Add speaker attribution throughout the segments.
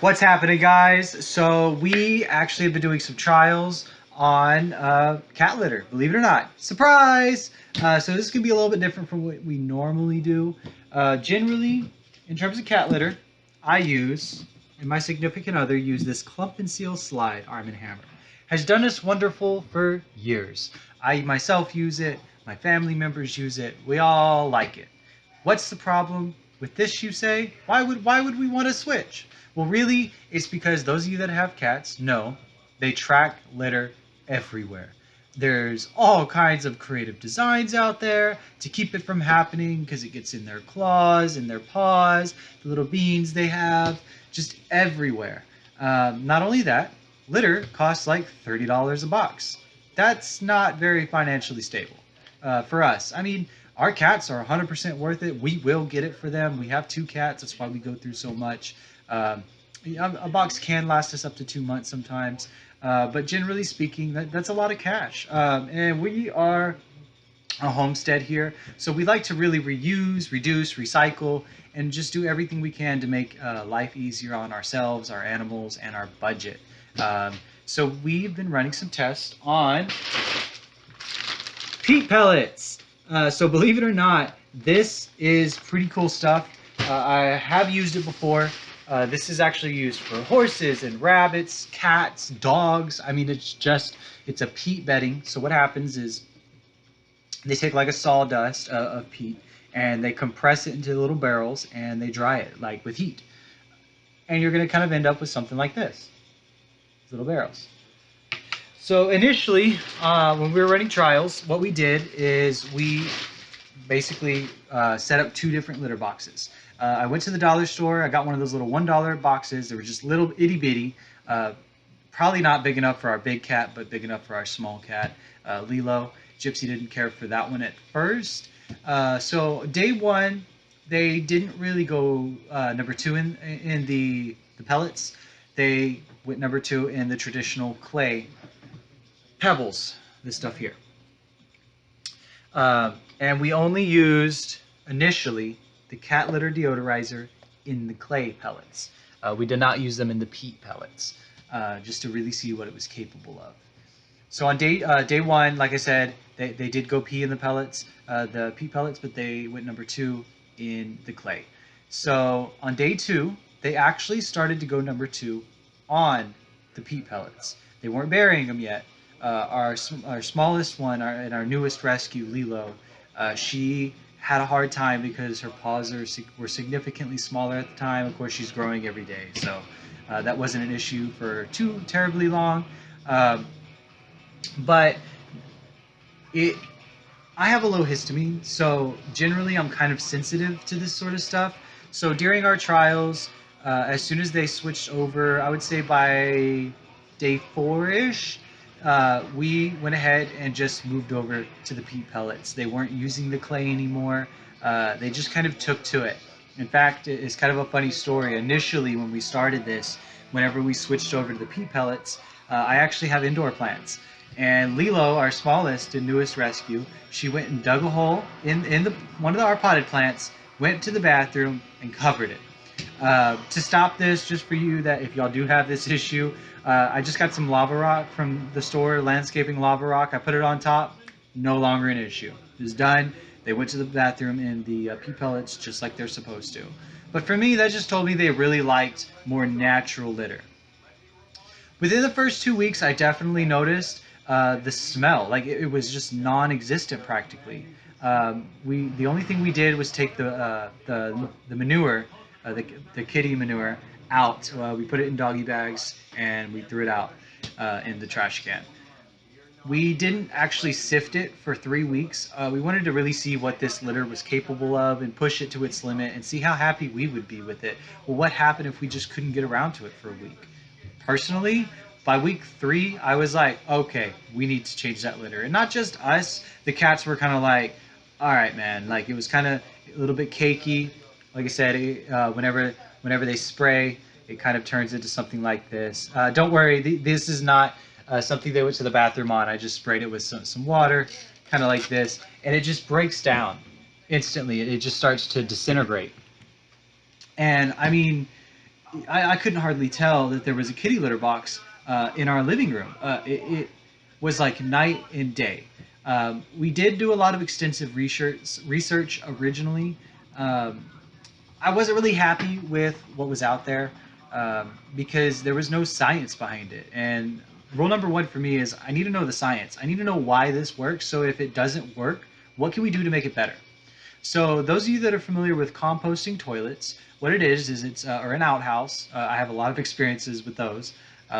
Speaker 1: What's happening, guys? So we actually have been doing some trials on cat litter, believe it or not. Surprise! So this is going to be a little bit different from what we normally do. Generally, in terms of cat litter, I use, and my significant other use this Clump and Seal Slide Arm & Hammer. Has done us wonderful for years. I myself use it, my family members use it, we all like it. What's the problem with this, you say? Why would we want to switch? Well, really, it's because those of you that have cats know they track litter everywhere. There's all kinds of creative designs out there to keep it from happening because it gets in their claws, in their paws, the little beans they have, just everywhere. Not only that, litter costs like $30 a box. That's not very financially stable for us. I mean, our cats are 100% worth it. We will get it for them. We have 2 cats. That's why we go through so much. A box can last us up to 2 months sometimes. But generally speaking, that's a lot of cash. And we are a homestead here. So we like to really reuse, reduce, recycle, and just do everything we can to make life easier on ourselves, our animals, and our budget. So we've been running some tests on peat pellets. So believe it or not, this is pretty cool stuff. I have used it before. This is actually used for horses and rabbits, cats, dogs. I mean, it's a peat bedding. So what happens is they take like a sawdust of peat and they compress it into little barrels and they dry it like with heat. And you're going to kind of end up with something like this, little barrels. So initially, when we were running trials, what we did is we basically set up 2 different litter boxes. I went to the dollar store. I got one of those little $1 boxes. They were just little itty bitty, probably not big enough for our big cat, but big enough for our small cat, Lilo. Gypsy didn't care for that one at first. So day 1, they didn't really go number 2 in the pellets. They went number 2 in the traditional clay pebbles, this stuff here. And we only used, initially, the cat litter deodorizer in the clay pellets. We did not use them in the peat pellets, just to really see what it was capable of. So on day 1, like I said, they did go pee in the pellets, the peat pellets, but they went number 2 in the clay. So on day 2, they actually started to go number 2 on the peat pellets. They weren't burying them yet. Our smallest one, and our newest rescue, Lilo, she had a hard time because her paws were significantly smaller at the time. Of course, she's growing every day, so that wasn't an issue for too terribly long. But I have a low histamine, so generally I'm kind of sensitive to this sort of stuff. So during our trials, as soon as they switched over, I would say by day 4-ish, we went ahead and just moved over to the peat pellets. They weren't using the clay anymore. They just kind of took to it. In fact, it's kind of a funny story. Initially, when we started this, whenever we switched over to the peat pellets, I actually have indoor plants. And Lilo, our smallest and newest rescue, she went and dug a hole in one of our potted plants, went to the bathroom, and covered it. To stop this, just for you that if y'all do have this issue, I just got some lava rock from the store, landscaping lava rock. I put it on top, no longer an issue. It was done. They went to the bathroom in the peat pellets just like they're supposed to. But for me, that just told me they really liked more natural litter. Within the first 2 weeks, I definitely noticed the smell. Like it was just non-existent practically. The only thing we did was take the manure, the kitty manure, out. We put it in doggy bags and we threw it out in the trash can. We didn't actually sift it for 3 weeks. We wanted to really see what this litter was capable of and push it to its limit and see how happy we would be with it. Well, what happened if we just couldn't get around to it for a week? Personally, by week 3, I was like, okay, we need to change that litter. And not just us, the cats were kind of like, all right, man. Like it was kind of a little bit cakey. Like I said, whenever they spray, it kind of turns into something like this. Don't worry, this is not something they went to the bathroom on. I just sprayed it with some water, kind of like this, and it just breaks down instantly. It just starts to disintegrate. And I mean, I couldn't hardly tell that there was a kitty litter box in our living room. It was like night and day. We did do a lot of extensive research originally. Um, I wasn't really happy with what was out there because there was no science behind it. And rule number one for me is I need to know the science. I need to know why this works. So if it doesn't work, what can we do to make it better? So those of you that are familiar with composting toilets, what it is it's or an outhouse. I have a lot of experiences with those.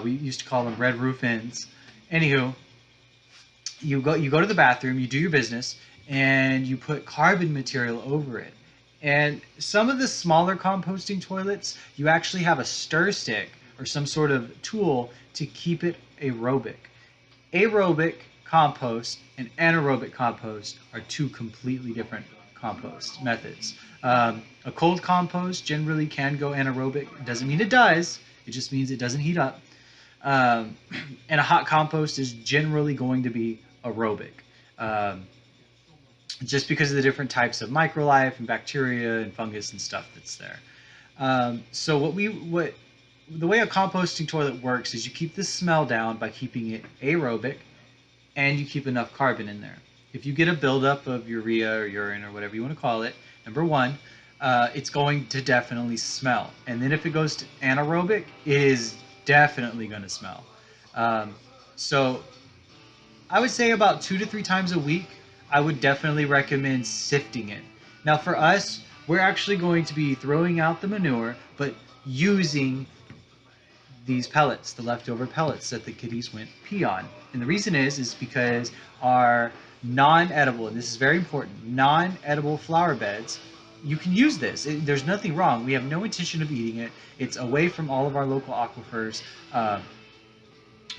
Speaker 1: We used to call them red roof inns. Anywho, you go to the bathroom, you do your business, and you put carbon material over it. And some of the smaller composting toilets, you actually have a stir stick or some sort of tool to keep it aerobic. Aerobic compost and anaerobic compost are two completely different compost methods. A cold compost generally can go anaerobic. It doesn't mean it does. It just means it doesn't heat up. Um, and a hot compost is generally going to be aerobic, um, just because of the different types of microlife and bacteria and fungus and stuff that's there. So what the way a composting toilet works is you keep the smell down by keeping it aerobic, and you keep enough carbon in there. If you get a buildup of urea or urine or whatever you want to call it, number one, it's going to definitely smell. And then if it goes to anaerobic, it is definitely going to smell. Um, so I would say about 2 to 3 times a week, I would definitely recommend sifting it. Now, for us, we're actually going to be throwing out the manure, but using these pellets, the leftover pellets that the kitties went pee on. And the reason is because our non-edible, and this is very important, non-edible flower beds, you can use this. There's nothing wrong. We have no intention of eating it. It's away from all of our local aquifers.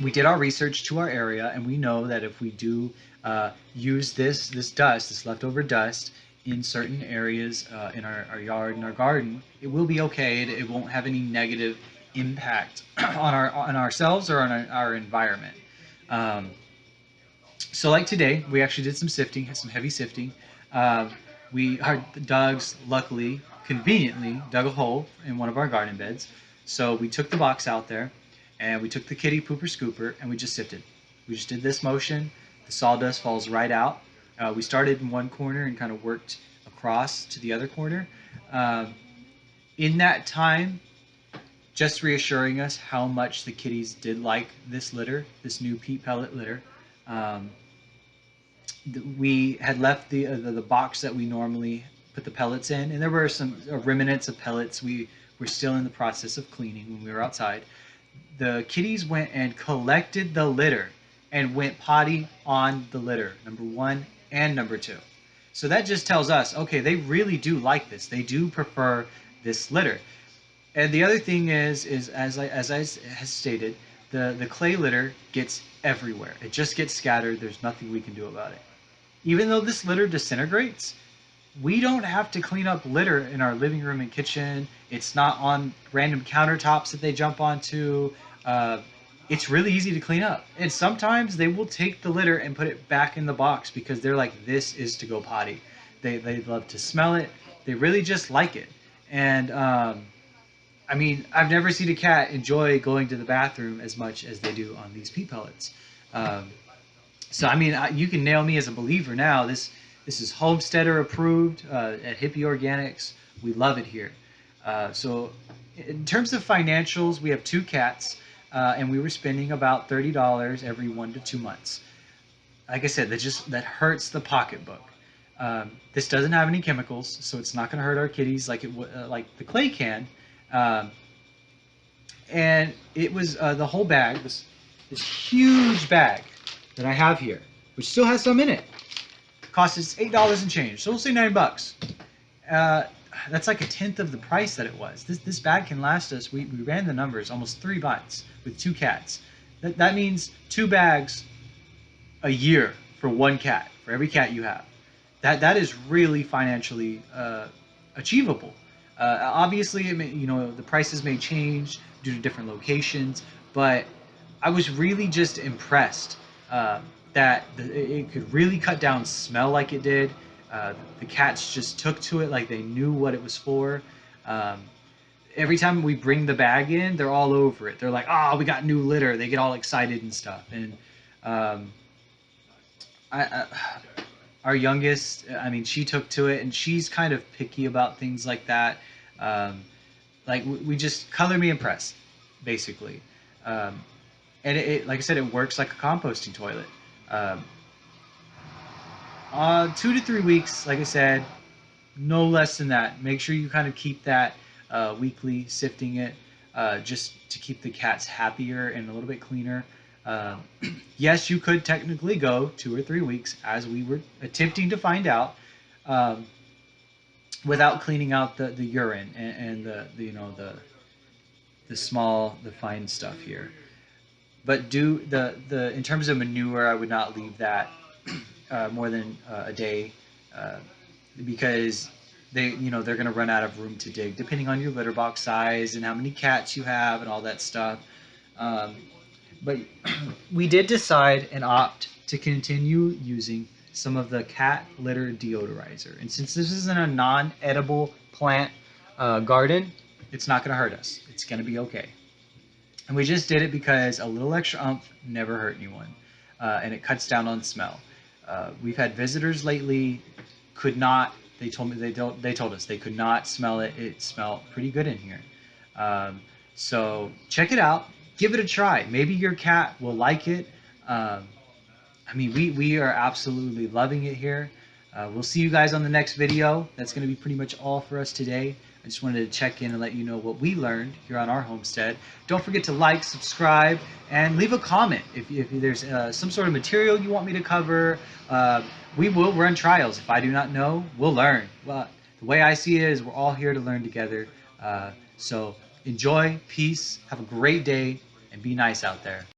Speaker 1: We did our research to our area, and we know that if we do use this dust, this leftover dust, in certain areas in our yard and our garden, it will be okay. It won't have any negative impact on ourselves or on our environment. Um, so like today, we actually did some sifting, some heavy sifting. Our dogs, luckily, conveniently, dug a hole in one of our garden beds. So we took the box out there, and we took the kitty pooper scooper, and we just sifted. We just did this motion. The sawdust falls right out. We started in one corner and kind of worked across to the other corner. Um, in that time, just reassuring us how much the kitties did like this litter, this new peat pellet litter. Um, we had left the box that we normally put the pellets in, and there were some remnants of pellets. We were still in the process of cleaning when we were outside. The kitties went and collected the litter and went potty on the litter, number one and number two. So that just tells us, okay, they really do like this. They do prefer this litter. And the other thing is as I has stated, the clay litter gets everywhere. It just gets scattered. There's nothing we can do about it. Even though this litter disintegrates, we don't have to clean up litter in our living room and kitchen. It's not on random countertops that they jump onto. Uh, it's really easy to clean up. And sometimes they will take the litter and put it back in the box because they're like, this is to go potty. They love to smell it. They really just like it. And I mean, I've never seen a cat enjoy going to the bathroom as much as they do on these peat pellets. Um, so I mean, you can nail me as a believer now. This is homesteader approved at Hippie Organics. We love it here. So in terms of financials, we have two cats, and we were spending about $30 every 1 to 2 months. Like I said, that hurts the pocketbook. This doesn't have any chemicals, so it's not going to hurt our kitties like the clay can. Um, and it was the whole bag, this huge bag that I have here, which still has some in it. Cost us $8 and change, so we'll say $9. That's like a tenth of the price that it was. This bag can last us. We ran the numbers, almost 3 months with two cats. That means 2 bags a year for one cat, for every cat you have. That is really financially achievable. Obviously, the prices may change due to different locations, but I was really just impressed that it could really cut down smell like it did. The cats just took to it like they knew what it was for. Um, every time we bring the bag in, they're all over it. They're like, "Oh, we got new litter." They get all excited and stuff. And um, I our youngest, I mean, she took to it, and she's kind of picky about things like that. Um, like we just color me impressed, basically. Um, and like I said, it works like a composting toilet. Um, 2 to 3 weeks, like I said, no less than that. Make sure you kind of keep that weekly, sifting it, just to keep the cats happier and a little bit cleaner. Uh, yes, you could technically go 2 or 3 weeks, as we were attempting to find out, um, without cleaning out the urine and the the fine stuff here. But do the in terms of manure, I would not leave that more than a day, uh, because they're going to run out of room to dig, depending on your litter box size and how many cats you have and all that stuff. Um, but we did decide and opt to continue using some of the cat litter deodorizer. And since this isn't a non-edible plant garden, it's not going to hurt us. It's going to be okay. And we just did it because a little extra umph never hurt anyone, and it cuts down on smell. We've had visitors lately, could not. They told me They told us they could not smell it. It smelled pretty good in here. Um, so check it out. Give it a try. Maybe your cat will like it. Um, I mean, we are absolutely loving it here. We'll see you guys on the next video. That's going to be pretty much all for us today. I just wanted to check in and let you know what we learned here on our homestead. Don't forget to like, subscribe, and leave a comment if there's some sort of material you want me to cover. We will run trials. If I do not know, we'll learn. Well, the way I see it is we're all here to learn together. So enjoy, peace, have a great day, and be nice out there.